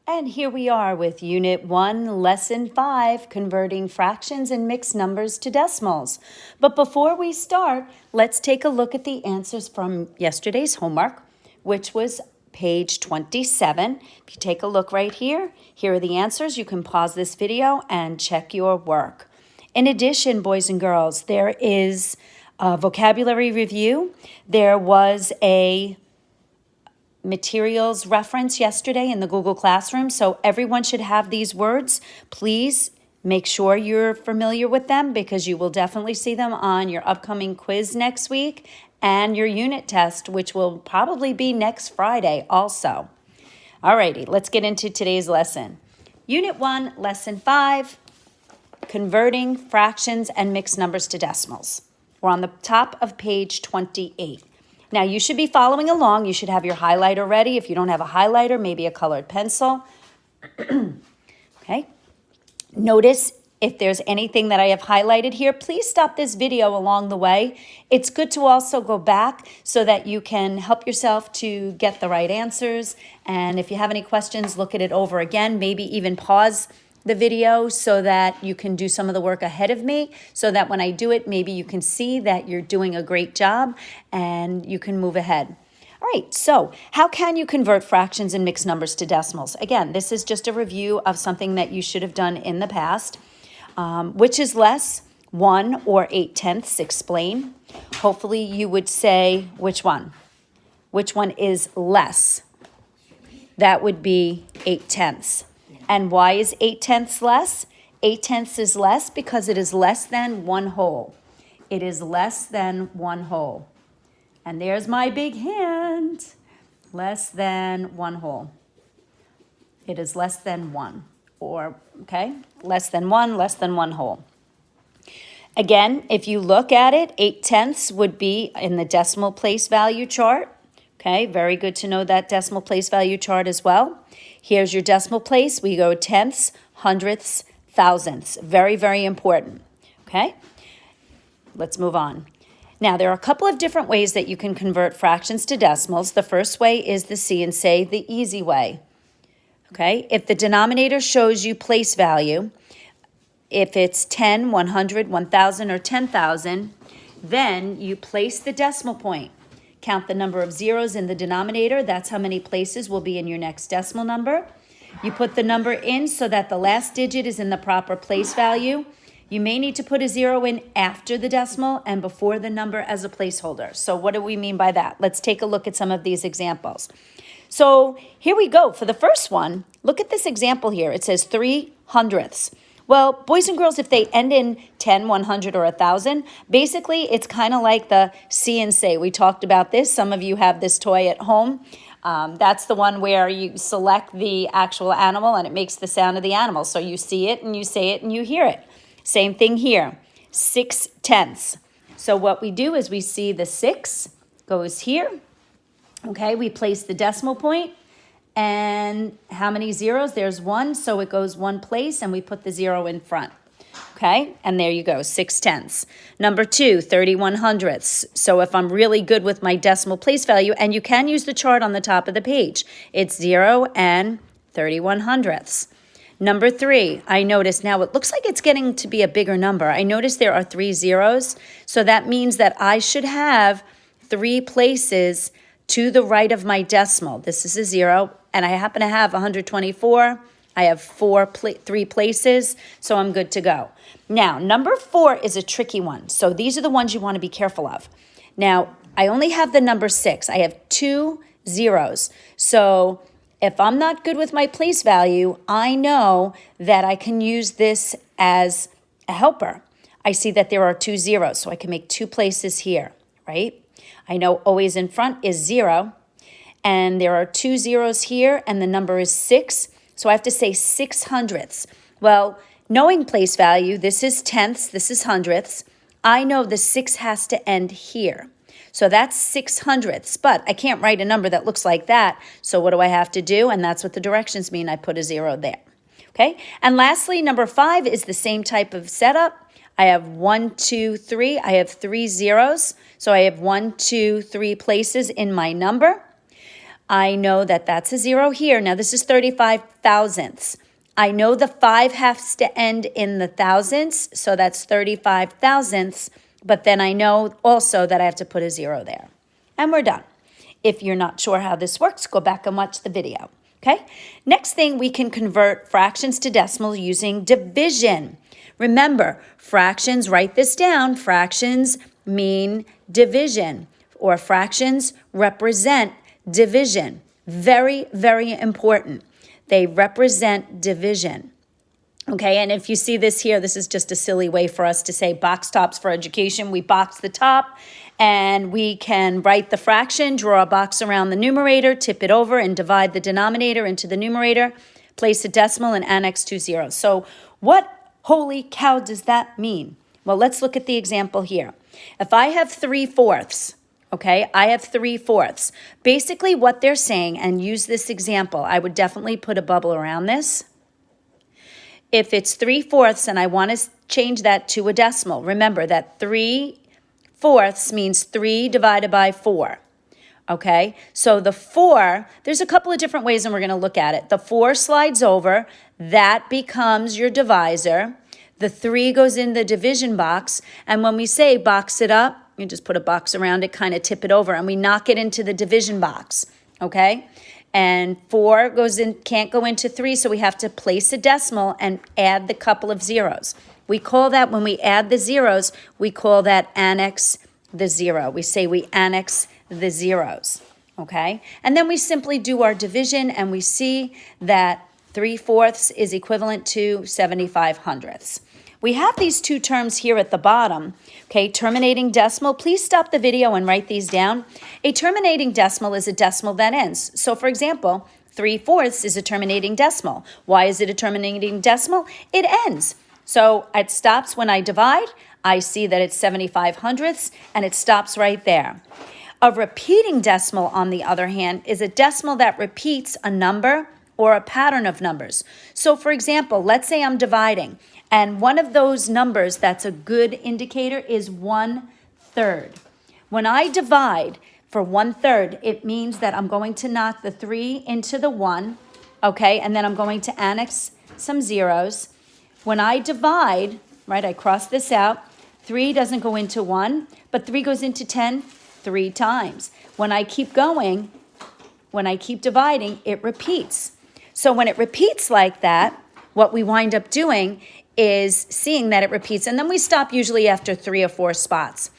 And here we are with Unit 1, Lesson 5, converting fractions and mixed numbers to decimals. But before we start, let's take a look at the answers from yesterday's homework, which was page 27. If you take a look right here, here are the answers. You can pause this video and check your work. In addition, boys and girls, there is a vocabulary review. There was a materials reference yesterday in the Google Classroom, so everyone should have these words. Please make sure you're familiar with them because you will definitely see them on your upcoming quiz next week and your unit test, which will probably be next Friday also. Alrighty, let's get into today's lesson. Unit 1, Lesson 5, converting fractions and mixed numbers to decimals. We're on the top of page 28. Now, you should be following along. You should have your highlighter ready. If you don't have a highlighter, maybe a colored pencil. Okay. Notice if there's anything that I have highlighted here, please stop this video along the way. It's good to also go back so that you can help yourself to get the right answers. And if you have any questions, look at it over again. Maybe even pause the video so that you can do some of the work ahead of me, so that when I do it, maybe you can see that you're doing a great job and you can move ahead. All right, so how can you convert fractions and mixed numbers to decimals? Again, this is just a review of something that you should have done in the past. Which is less, 1 or 8/10? Explain. Hopefully you would say which one? Which one is less? That would be 8/10. And why is 8/10 less? 8/10 is less because it is less than 1 whole. It is less than 1 whole. And there's my big hand. Less than 1 whole. It is less than 1. Or, okay, less than 1 whole. Again, if you look at it, 8/10 would be in the decimal place value chart. Okay, very good to know that decimal place value chart as well. Here's your decimal place. We go tenths, hundredths, thousandths. Very, very important. Okay, let's move on. Now, there are a couple of different ways that you can convert fractions to decimals. The first way is the see and say, the easy way. Okay, if the denominator shows you place value, if it's 10, 100, 1,000, or 10,000, then you place the decimal point. Count the number of zeros in the denominator. That's how many places will be in your next decimal number. You put the number in so that the last digit is in the proper place value. You may need to put a 0 in after the decimal and before the number as a placeholder. So what do we mean by that? Let's take a look at some of these examples. So here we go. For the first one, look at this example here. It says 3/100ths. Well, boys and girls, if they end in 10, 100, or 1,000, basically it's kind of like the see and say. We talked about this. Some of you have this toy at home. That's the one where you select the actual animal and it makes the sound of the animal. So you see it and you say it and you hear it. Same thing here, 6/10. So what we do is we see the 6 goes here. Okay, we place the decimal point. And how many zeros? There's 1, so it goes 1 place, and we put the 0 in front. Okay, and there you go, 6/10. Number 2, 31/100ths. So if I'm really good with my decimal place value, and you can use the chart on the top of the page, it's 0 and 31/100ths. Number 3, I notice now it looks like it's getting to be a bigger number. I notice there are 3 zeros, so that means that I should have 3 places to the right of my decimal. This is a 0, and I happen to have 124. I have 3 places, so I'm good to go. Now, number 4 is a tricky one. So these are the ones you want to be careful of. Now, I only have the number 6. I have 2 zeros. So if I'm not good with my place value, I know that I can use this as a helper. I see that there are 2 zeros, so I can make 2 places here, right? I know always in front is 0, and there are 2 zeros here, and the number is 6, so I have to say 6/100ths. Well, knowing place value, this is tenths, this is hundredths, I know the 6 has to end here. So that's 6/100ths, but I can't write a number that looks like that, so what do I have to do? And that's what the directions mean. I put a 0 there. Okay, and lastly, number 5 is the same type of setup. I have 1, 2, 3. I have 3 zeros. So I have 1, 2, 3 places in my number. I know that that's a 0 here. Now this is 35 thousandths. I know the 5 has to end in the thousandths, so that's 35 thousandths, but then I know also that I have to put a 0 there. And we're done. If you're not sure how this works, go back and watch the video, okay? Next thing, we can convert fractions to decimals using division. Remember, fractions, write this down, fractions mean division, or fractions represent division. Very, very important. They represent division. Okay, and if you see this here, this is just a silly way for us to say box tops for education. We box the top and we can write the fraction, draw a box around the numerator, tip it over and divide the denominator into the numerator, place a decimal and annex 2 zeros. So what holy cow does that mean? Well, let's look at the example here. If I have 3/4, okay, I have 3/4. Basically what they're saying, and use this example, I would definitely put a bubble around this. If it's 3/4 and I want to change that to a decimal, remember that 3/4 means 3 divided by 4. Okay, so the 4, there's a couple of different ways and we're going to look at it. The 4 slides over, that becomes your divisor. The 3 goes in the division box, and when we say box it up, you just put a box around it, kind of tip it over, and we knock it into the division box, okay? And 4 goes in, can't go into 3, so we have to place a decimal and add the couple of zeros. We call that, when we add the zeros, we call that annex the 0. We say we annex the zeros, okay? And then we simply do our division, and we see that 3/4 is equivalent to 75 hundredths. We have these two terms here at the bottom, okay, terminating decimal. Please stop the video and write these down. A terminating decimal is a decimal that ends. So for example, 3/4 is a terminating decimal. Why is it a terminating decimal? It ends. So it stops when I divide. I see that it's 75 hundredths and it stops right there. A repeating decimal, on the other hand, is a decimal that repeats a number or a pattern of numbers. So for example, let's say I'm dividing, and one of those numbers that's a good indicator is 1/3. When I divide for 1/3, it means that I'm going to knock the 3 into the 1, okay, and then I'm going to annex some zeros. When I divide, right, I cross this out, 3 doesn't go into 1, but 3 goes into 10 3 times. When I keep going, when I keep dividing, it repeats. So when it repeats like that, what we wind up doing is seeing that it repeats, and then we stop usually after 3 or 4 spots.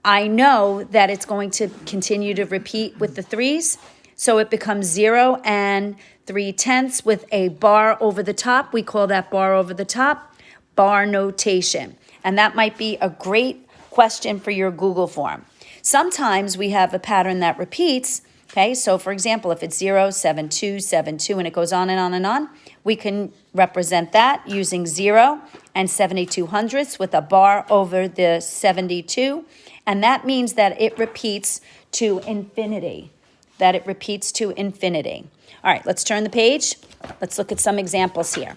I know that it's going to continue to repeat with the 3s, so it becomes 0 and 3/10 with a bar over the top. We call that bar over the top bar notation, and that might be a great question for your Google form. Sometimes we have a pattern that repeats. Okay, so for example, if it's 0, 7, 2, 7, 2, and it goes on and on and on, we can represent that using 0 and 72 hundredths with a bar over the 72, and that means that it repeats to infinity, that it repeats to infinity. All right, let's turn the page. Let's look at some examples here.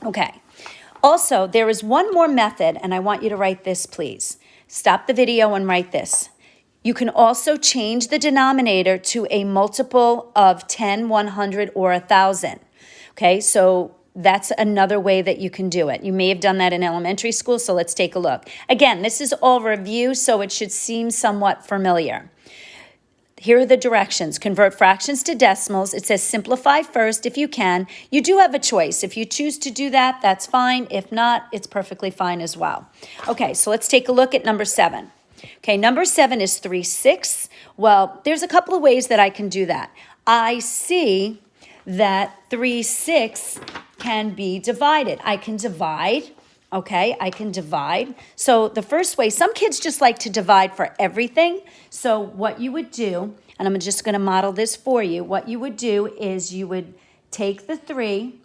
Okay, also, there is one more method, and I want you to write this, please. Stop the video and write this. You can also change the denominator to a multiple of 10, 100, or 1,000. Okay, so that's another way that you can do it. You may have done that in elementary school, so let's take a look. Again, this is all review, so it should seem somewhat familiar. Here are the directions. Convert fractions to decimals. It says simplify first if you can. You do have a choice. If you choose to do that, that's fine. If not, it's perfectly fine as well. Okay, so let's take a look at number 7. Okay, number 7 is 3/6. Well, there's a couple of ways that I can do that. I see that 3/6 can be divided. I can divide, okay, I can divide. So the first way, some kids just like to divide for everything. So what you would do, and I'm just going to model this for you, what you would do is you would take the 3,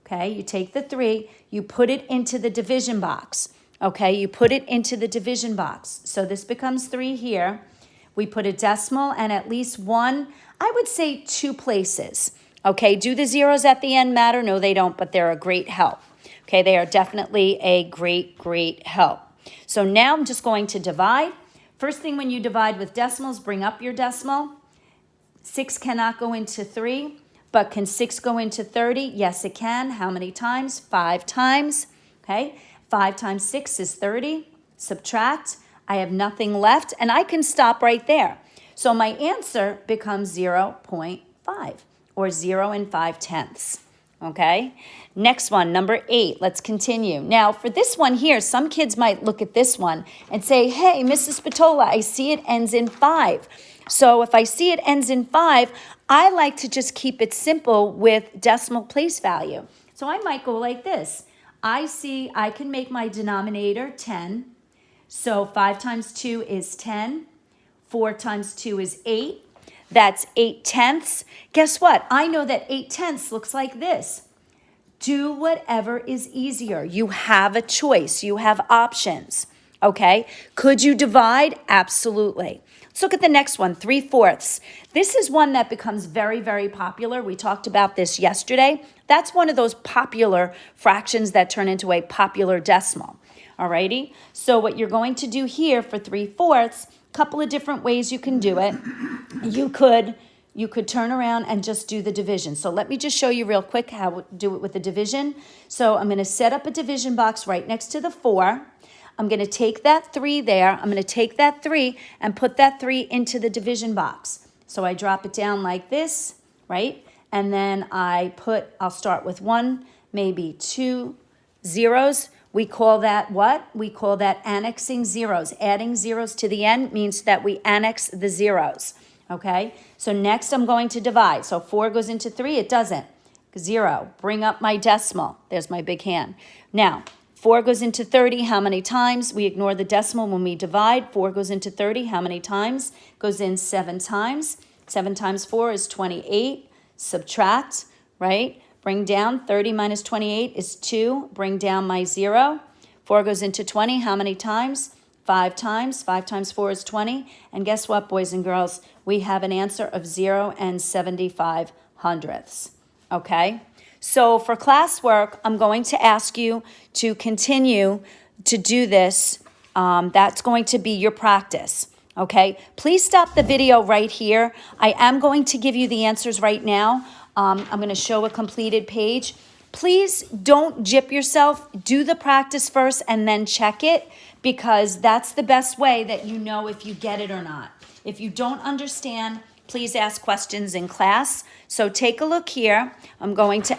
okay, you take the 3, you put it into the division box. Okay, you put it into the division box. So this becomes 3 here. We put a decimal and at least one, I would say 2 places. Okay, do the zeros at the end matter? No, they don't, but they're a great help. Okay, they are definitely a great help. So now I'm just going to divide. First thing when you divide with decimals, bring up your decimal. 6 cannot go into 3, but can 6 go into 30? Yes, it can. How many times? 5 times. Okay, 5 times 6 is 30. Subtract. I have nothing left, and I can stop right there. So my answer becomes 0.5, or 0 and 5/10. Okay, next one, number 8. Let's continue. Now, for this one here, some kids might look at this one and say, hey, Mrs. Spatola, I see it ends in 5. So if I see it ends in 5, I like to just keep it simple with decimal place value. So I might go like this. I see I can make my denominator 10. So 5 times 2 is 10. 4 times 2 is 8. That's 8/10. Guess what? I know that 8/10 looks like this. Do whatever is easier. You have a choice. You have options. Okay? Could you divide? Absolutely. Let's look at the next one, 3/4. This is one that becomes very, very popular. We talked about this yesterday. That's one of those popular fractions that turn into a popular decimal. Alrighty? So what you're going to do here for 3/4, couple of different ways you can do it. You could turn around and just do the division. So let me just show you real quick how to do it with the division. So I'm going to set up a division box right next to the 4. I'm going to take that 3 there. I'm going to take that 3 and put that 3 into the division box. So I drop it down like this, right? And then I'll start with 1, maybe 2 zeros. We call that what? We call that annexing zeros. Adding zeros to the end means that we annex the zeros, okay? So next I'm going to divide. So 4 goes into 3, it doesn't. 0, bring up my decimal. There's my big hand. Now, 4 goes into 30, how many times? We ignore the decimal when we divide. 4 goes into 30, how many times? Goes in 7 times. 7 times 4 is 28. Subtract, right? Bring down, 30 minus 28 is 2. Bring down my 0. 4 goes into 20. How many times? 5 times. 5 times 4 is 20. And guess what, boys and girls? We have an answer of 0 and 75/100. Okay? So for classwork, I'm going to ask you to continue to do this. That's going to be your practice. Okay? Please stop the video right here. I am going to give you the answers right now. I'm going to show a completed page. Please don't gyp yourself. Do the practice first and then check it, because that's the best way that you know if you get it or not. If you don't understand, please ask questions in class. So take a look here. I'm going to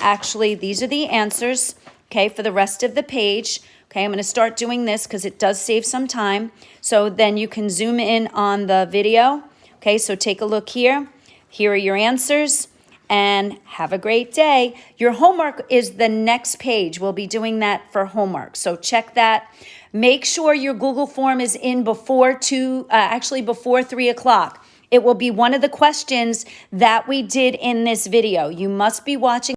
these are the answers, okay, for the rest of the page. Okay, I'm going to start doing this because it does save some time. So then you can zoom in on the video. Okay, so take a look here. Here are your answers. And have a great day. Your homework is the next page. We'll be doing that for homework. So check that. Make sure your Google form is in before 3 o'clock. It will be one of the questions that we did in this video. You must be watching